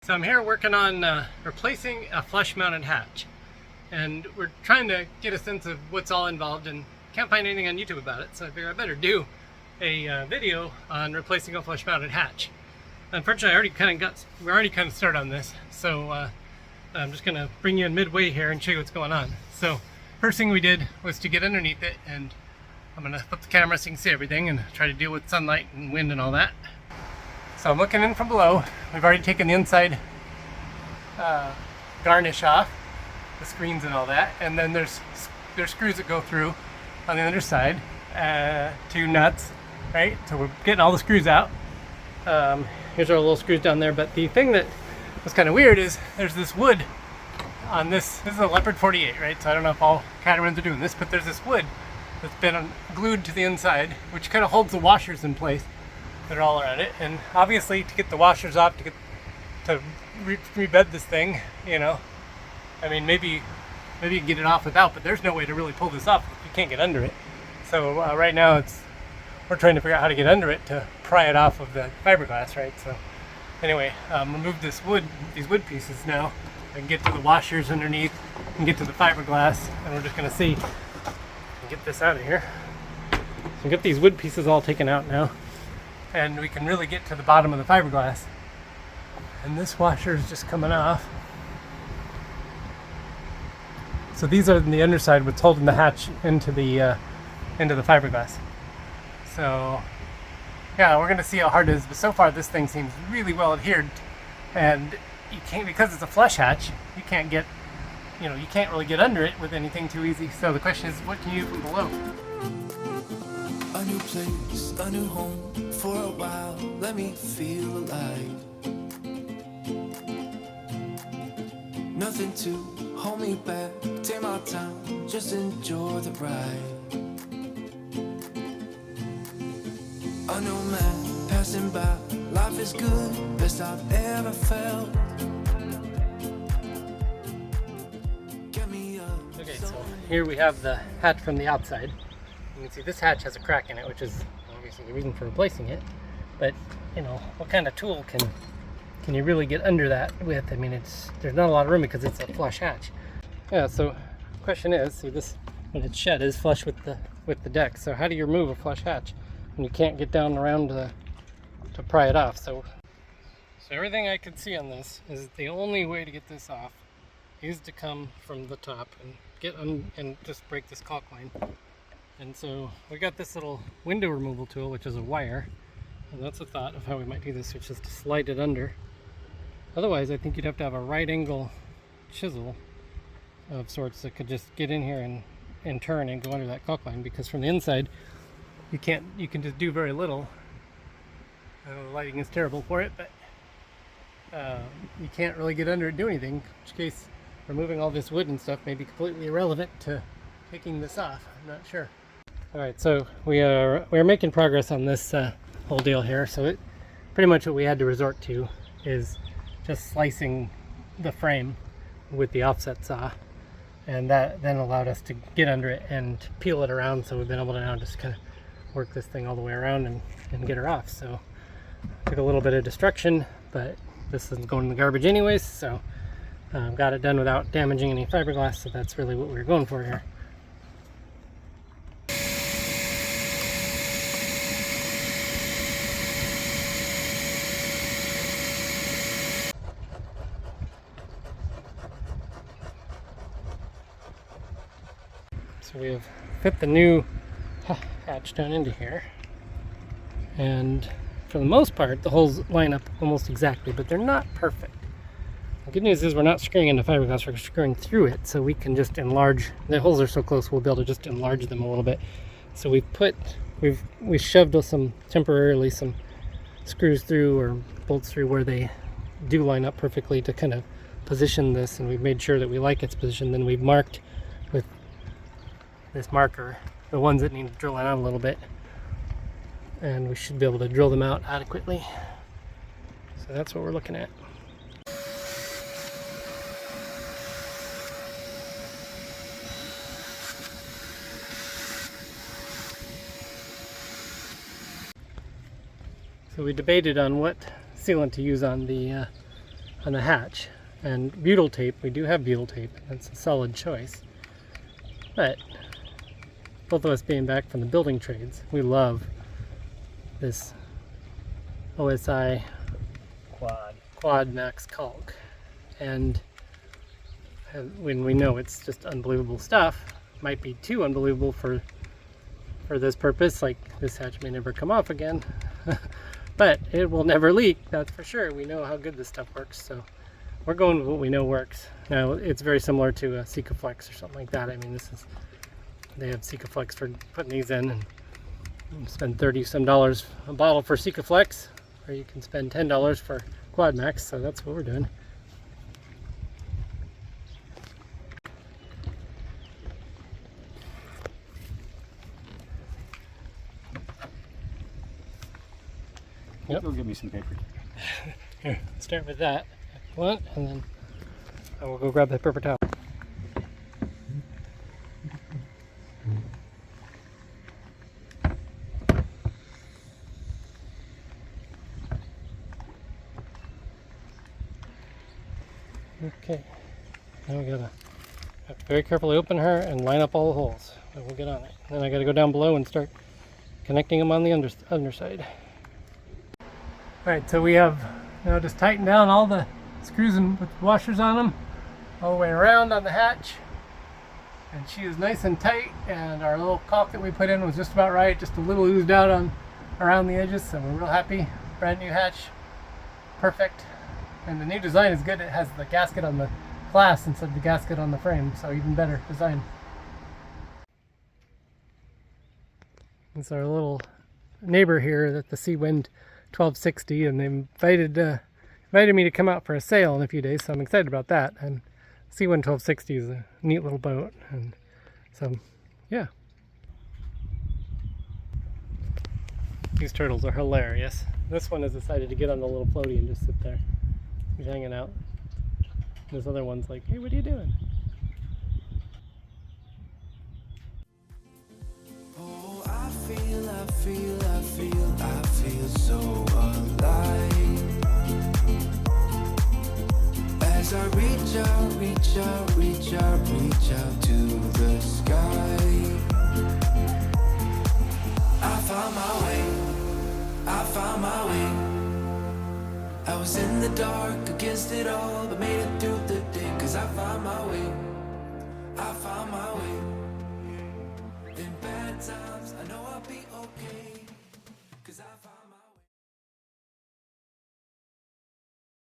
So I'm here working on replacing a flush-mounted hatch, and we're trying to get a sense of what's all involved, and can't find anything on YouTube about it, so I figured I better do a video on replacing a flush-mounted hatch. Unfortunately, we're already kind of started on this, so I'm just gonna bring you in midway here and show you what's going on. So first thing we did was to get underneath it, and I'm gonna flip the camera so you can see everything and try to deal with sunlight and wind and all that. So I'm looking in from below. We've already taken the inside garnish off, the screens and all that, and then there's screws that go through on the underside, 2 nuts, right? So we're getting all the screws out. Here's our little screws down there, but the thing that was kind of weird is there's this wood on this. This is a Leopard 48, right? So I don't know if all catamarans are doing this, but there's this wood that's been glued to the inside, which kind of holds the washers in place that are all around it. And obviously, to get the washers off, to rebed this thing, you know, I mean, maybe you can get it off without, but there's no way to really pull this off if you can't get under it. So right now we're trying to figure out how to get under it to pry it off of the fiberglass, right? So anyway, remove these wood pieces now, and get to the washers underneath and get to the fiberglass, and we're just gonna see and get this out of here. So get these wood pieces all taken out now, and we can really get to the bottom of the fiberglass. And this washer is just coming off. So these are the underside, what's holding the hatch into the fiberglass. So yeah, we're gonna see how hard it is, but so far this thing seems really well adhered, and you can't, because it's a flush hatch, you can't really get under it with anything too easy. So the question is, what can you do from below? A new place, a new home, for a while, let me feel alive. Nothing to hold me back, take my time, just enjoy the ride. A new man passing by, life is good, best I've ever felt. Get me up. Okay, so here we have the hatch from the outside. You can see this hatch has a crack in it, which is obviously the reason for replacing it. But, you know, what kind of tool can you really get under that with? I mean, there's not a lot of room because it's a flush hatch. Yeah, so the question is, see, this, when it's shed, is flush with the deck. So how do you remove a flush hatch when you can't get down around to pry it off? So everything I could see on this is the only way to get this off is to come from the top and and just break this caulk line. And so we got this little window removal tool, which is a wire, and that's a thought of how we might do this, which is to slide it under. Otherwise, I think you'd have to have a right angle chisel of sorts that could just get in here and turn and go under that caulk line, because from the inside you can just do very little. The lighting is terrible for it, but you can't really get under it and do anything, in which case removing all this wood and stuff may be completely irrelevant to taking this off. I'm not sure. Alright, so we are making progress on this whole deal here. So pretty much what we had to resort to is just slicing the frame with the offset saw, and that then allowed us to get under it and peel it around. So we've been able to now just kind of work this thing all the way around and get her off. So took a little bit of destruction, but this is going in the garbage anyways, so got it done without damaging any fiberglass. So that's really what we were going for here. So we have fit the new hatch down into here, and for the most part the holes line up almost exactly, but they're not perfect. The good news is we're not screwing into fiberglass, we're screwing through it, so we can just enlarge. The holes are so close we'll be able to just enlarge them a little bit. So we've shoved temporarily some screws through or bolts through where they do line up perfectly to kind of position this, and we've made sure that we like its position. Then we've marked with this marker the ones that need to drill out a little bit, and we should be able to drill them out adequately. So that's what we're looking at. So we debated on what sealant to use on the on the hatch. And butyl tape, we do have butyl tape. That's a solid choice. But both of us being back from the building trades, we love this OSI Quad Max caulk. And when we know it's just unbelievable stuff, might be too unbelievable for this purpose, like this hatch may never come off again, but it will never leak, that's for sure. We know how good this stuff works, so we're going with what we know works. Now, it's very similar to a Sikaflex or something like that. I mean, they have Sikaflex for putting these in, and you can spend $30 some a bottle for Sikaflex, or you can spend $10 for Quad Max, so that's what we're doing. Yep. Go get me some paper. Here, start with that if you want, and then I will go grab the paper towel. Okay, now we have to very carefully open her and line up all the holes. So we'll get on it. Then I got to go down below and start connecting them on the underside. Alright, so we have now just tightened down all the screws and with washers on them all the way around on the hatch, and she is nice and tight, and our little caulk that we put in was just about right, just a little oozed out on around the edges, so we're real happy. Brand new hatch, perfect. And the new design is good. It has the gasket on the glass instead of the gasket on the frame, so even better design. It's our little neighbor here that the Seawind 1260, and they invited me to come out for a sail in a few days, so I'm excited about that. And Seawind 1260 is a neat little boat, and so yeah. These turtles are hilarious. This one has decided to get on the little floaty and just sit there. He's hanging out. This other one's like, hey, what are you doing? Oh, I feel so alive as I reach out to the sky. I found my way. I was in the dark against it all, but made it through the day, 'cause I found my way. In bad times.